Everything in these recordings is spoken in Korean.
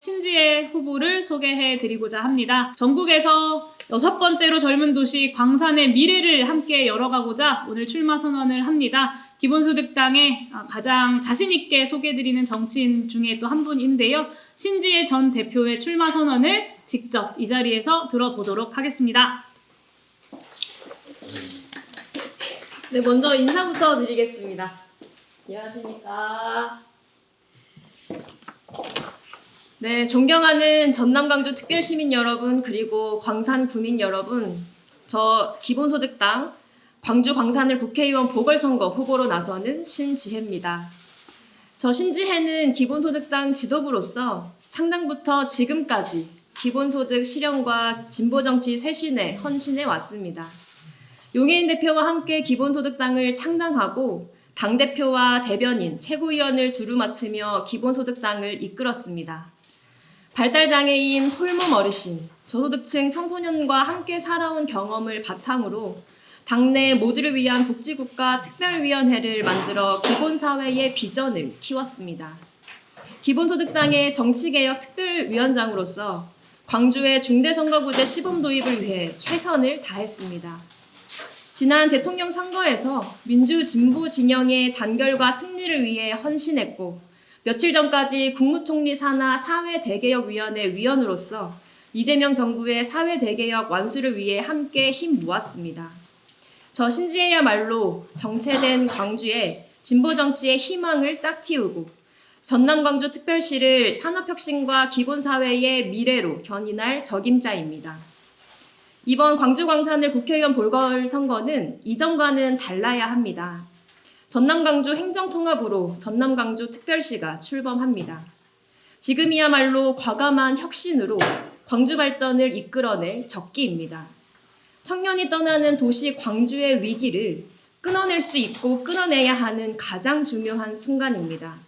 신지혜 후보를 소개해 드리고자 합니다. 전국에서 6번째로 젊은 도시 광산의 미래를 함께 열어가고자 오늘 출마 선언을 합니다. 기본소득당의 가장 자신있게 소개해드리는 정치인 중에 또 한 분인데요. 신지혜 전 대표의 출마 선언을 직접 이 자리에서 들어보도록 하겠습니다. 네, 먼저 인사부터 드리겠습니다. 안녕하십니까. 네, 존경하는 전남 광주 특별시민 여러분, 그리고 광산 구민 여러분, 저 기본소득당 광주 광산을 국회의원 보궐선거 후보로 나서는 신지혜입니다. 저 신지혜는 기본소득당 지도부로서 창당부터 지금까지 기본소득 실현과 진보정치 쇄신에 헌신해 왔습니다. 용해인 대표와 함께 기본소득당을 창당하고 당대표와 대변인, 최고위원을 두루 맡으며 기본소득당을 이끌었습니다. 발달장애인, 홀몸 어르신, 저소득층 청소년과 함께 살아온 경험을 바탕으로 당내 모두를 위한 복지국가 특별위원회를 만들어 기본사회의 비전을 키웠습니다. 기본소득당의 정치개혁 특별위원장으로서 광주의 중대선거구제 시범 도입을 위해 최선을 다했습니다. 지난 대통령 선거에서 민주진보 진영의 단결과 승리를 위해 헌신했고 며칠 전까지 국무총리 산하 사회대개혁위원회 위원으로서 이재명 정부의 사회대개혁 완수를 위해 함께 힘 모았습니다. 저 신지혜야말로 정체된 광주에 진보정치의 희망을 싹 틔우고 전남 광주특별시를 산업혁신과 기본사회의 미래로 견인할 적임자입니다. 이번 광주 광산을 국회의원 보궐선거는 이전과는 달라야 합니다. 전남 광주 행정통합으로 전남 광주 특별시가 출범합니다. 지금이야말로 과감한 혁신으로 광주 발전을 이끌어낼 적기입니다. 청년이 떠나는 도시 광주의 위기를 끊어낼 수 있고 끊어내야 하는 가장 중요한 순간입니다.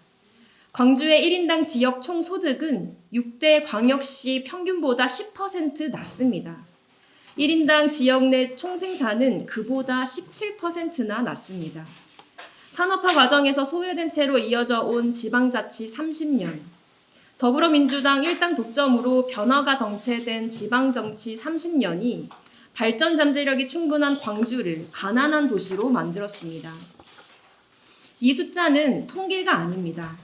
광주의 1인당 지역 총소득은 6대 광역시 평균보다 10% 낮습니다. 1인당 지역 내 총생산은 그보다 17%나 낮습니다. 산업화 과정에서 소외된 채로 이어져 온 지방자치 30년, 더불어민주당 일당 독점으로 변화가 정체된 지방정치 30년이 발전 잠재력이 충분한 광주를 가난한 도시로 만들었습니다. 이 숫자는 통계가 아닙니다.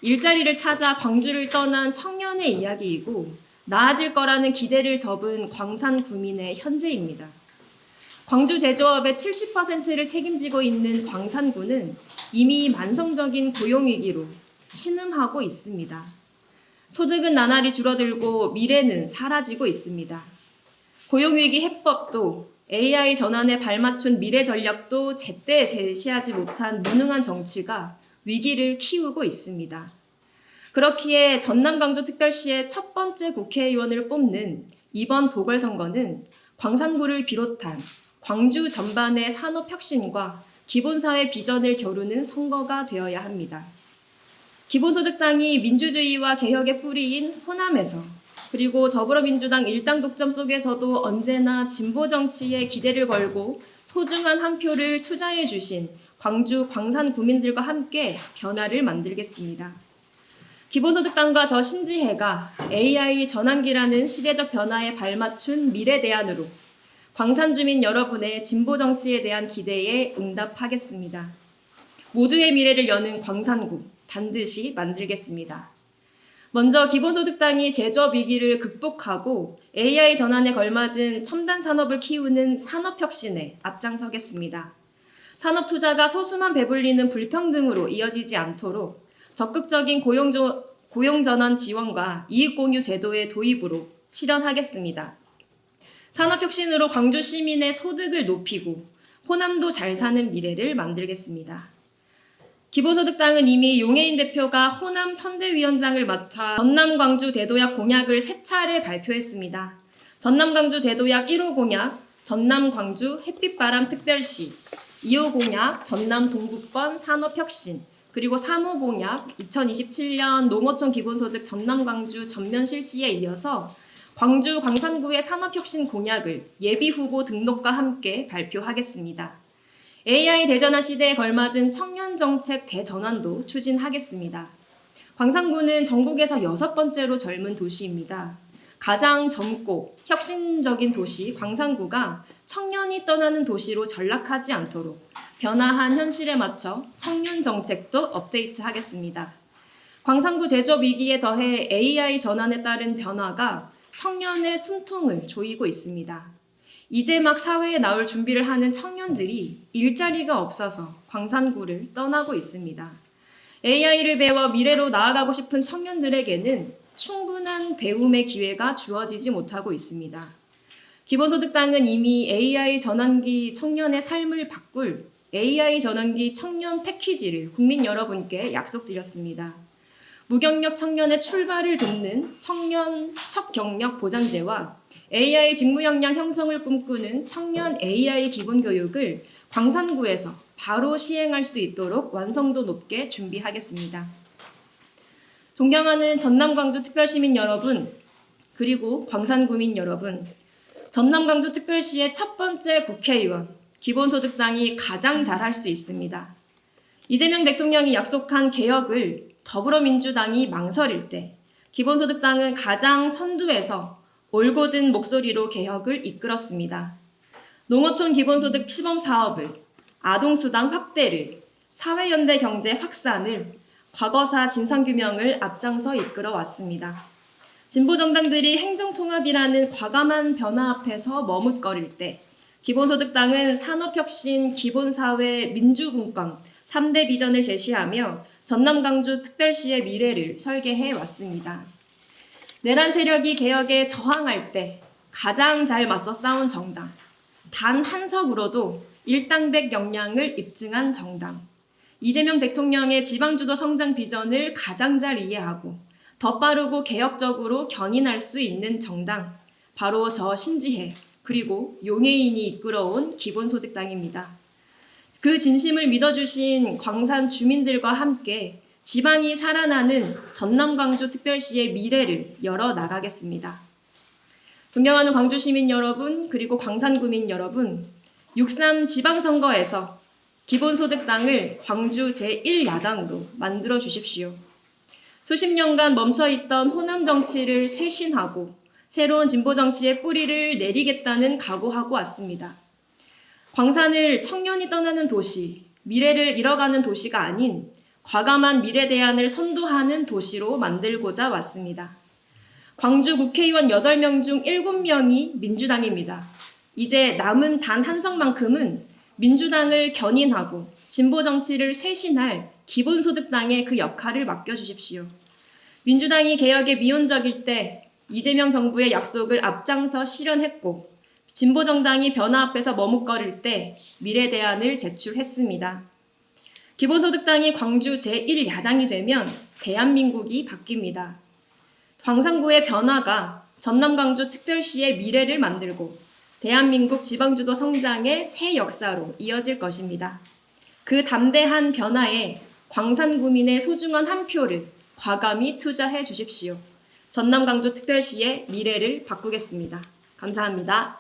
일자리를 찾아 광주를 떠난 청년의 이야기이고 나아질 거라는 기대를 접은 광산 구민의 현재입니다. 광주 제조업의 70%를 책임지고 있는 광산구는 이미 만성적인 고용위기로 신음하고 있습니다. 소득은 나날이 줄어들고 미래는 사라지고 있습니다. 고용위기 해법도 AI 전환에 발맞춘 미래 전략도 제때 제시하지 못한 무능한 정치가 위기를 키우고 있습니다. 그렇기에 전남 광주특별시의 첫 번째 국회의원을 뽑는 이번 보궐선거는 광산구를 비롯한 광주 전반의 산업혁신과 기본사회 비전을 겨루는 선거가 되어야 합니다. 기본소득당이 민주주의와 개혁의 뿌리인 호남에서 그리고 더불어민주당 일당 독점 속에서도 언제나 진보정치에 기대를 걸고 소중한 한 표를 투자해 주신 광주 광산 구민들과 함께 변화를 만들겠습니다. 기본소득당과 저 신지혜가 AI 전환기라는 시대적 변화에 발맞춘 미래 대안으로 광산 주민 여러분의 진보 정치에 대한 기대에 응답하겠습니다. 모두의 미래를 여는 광산구 반드시 만들겠습니다. 먼저 기본소득당이 제조업 위기를 극복하고 AI 전환에 걸맞은 첨단 산업을 키우는 산업혁신에 앞장서겠습니다. 산업 투자가 소수만 배불리는 불평등으로 이어지지 않도록 적극적인 고용전환 지원과 이익공유 제도의 도입으로 실현하겠습니다. 산업혁신으로 광주 시민의 소득을 높이고 호남도 잘 사는 미래를 만들겠습니다. 기본소득당은 이미 용해인 대표가 호남 선대위원장을 맡아 전남 광주 대도약 공약을 3차례 발표했습니다. 전남 광주 대도약 1호 공약, 전남 광주 햇빛바람 특별시, 2호 공약, 전남 동부권 산업혁신, 그리고 3호 공약, 2027년 농어촌 기본소득 전남 광주 전면 실시에 이어서 광주 광산구의 산업혁신 공약을 예비후보 등록과 함께 발표하겠습니다. AI 대전환 시대에 걸맞은 청년정책 대전환도 추진하겠습니다. 광산구는 전국에서 6번째로 젊은 도시입니다. 가장 젊고 혁신적인 도시 광산구가 청년이 떠나는 도시로 전락하지 않도록 변화한 현실에 맞춰 청년 정책도 업데이트하겠습니다. 광산구 제조업 위기에 더해 AI 전환에 따른 변화가 청년의 숨통을 조이고 있습니다. 이제 막 사회에 나올 준비를 하는 청년들이 일자리가 없어서 광산구를 떠나고 있습니다. AI를 배워 미래로 나아가고 싶은 청년들에게는 충분한 배움의 기회가 주어지지 못하고 있습니다. 기본소득당은 이미 AI 전환기 청년의 삶을 바꿀 AI 전환기 청년 패키지를 국민 여러분께 약속드렸습니다. 무경력 청년의 출발을 돕는 청년 첫 경력 보장제와 AI 직무 역량 형성을 꿈꾸는 청년 AI 기본 교육을 광산구에서 바로 시행할 수 있도록 완성도 높게 준비하겠습니다. 존경하는 전남 광주 특별시민 여러분, 그리고 광산구민 여러분, 전남 광주 특별시의 첫 번째 국회의원, 기본소득당이 가장 잘할 수 있습니다. 이재명 대통령이 약속한 개혁을 더불어민주당이 망설일 때 기본소득당은 가장 선두에서 올곧은 목소리로 개혁을 이끌었습니다. 농어촌 기본소득 시범 사업을, 아동수당 확대를, 사회연대 경제 확산을, 과거사 진상규명을 앞장서 이끌어 왔습니다. 진보정당들이 행정통합이라는 과감한 변화 앞에서 머뭇거릴 때 기본소득당은 산업혁신, 기본사회, 민주분권 3대 비전을 제시하며 전남 광주 특별시의 미래를 설계해 왔습니다. 내란 세력이 개혁에 저항할 때 가장 잘 맞서 싸운 정당, 단 한 석으로도 일당백 역량을 입증한 정당, 이재명 대통령의 지방주도 성장 비전을 가장 잘 이해하고 더 빠르고 개혁적으로 견인할 수 있는 정당, 바로 저 신지혜 그리고 용해인이 이끌어온 기본소득당입니다. 그 진심을 믿어주신 광산 주민들과 함께 지방이 살아나는 전남 광주 특별시의 미래를 열어 나가겠습니다. 존경하는 광주시민 여러분, 그리고 광산구민 여러분, 6.3 지방선거에서 기본소득당을 광주 제1야당으로 만들어 주십시오. 수십 년간 멈춰있던 호남 정치를 쇄신하고 새로운 진보 정치의 뿌리를 내리겠다는 각오하고 왔습니다. 광산을 청년이 떠나는 도시, 미래를 잃어가는 도시가 아닌 과감한 미래 대안을 선도하는 도시로 만들고자 왔습니다. 광주 국회의원 8명 중 7명이 민주당입니다. 이제 남은 단 한 석만큼은 민주당을 견인하고 진보 정치를 쇄신할 기본소득당의 그 역할을 맡겨주십시오. 민주당이 개혁에 미온적일 때 이재명 정부의 약속을 앞장서 실현했고 진보정당이 변화 앞에서 머뭇거릴 때 미래 대안을 제출했습니다. 기본소득당이 광주 제1야당이 되면 대한민국이 바뀝니다. 광산구의 변화가 전남 광주 특별시의 미래를 만들고 대한민국 지방주도 성장의 새 역사로 이어질 것입니다. 그 담대한 변화에 광산구민의 소중한 한 표를 과감히 투자해 주십시오. 전남 광주 특별시의 미래를 바꾸겠습니다. 감사합니다.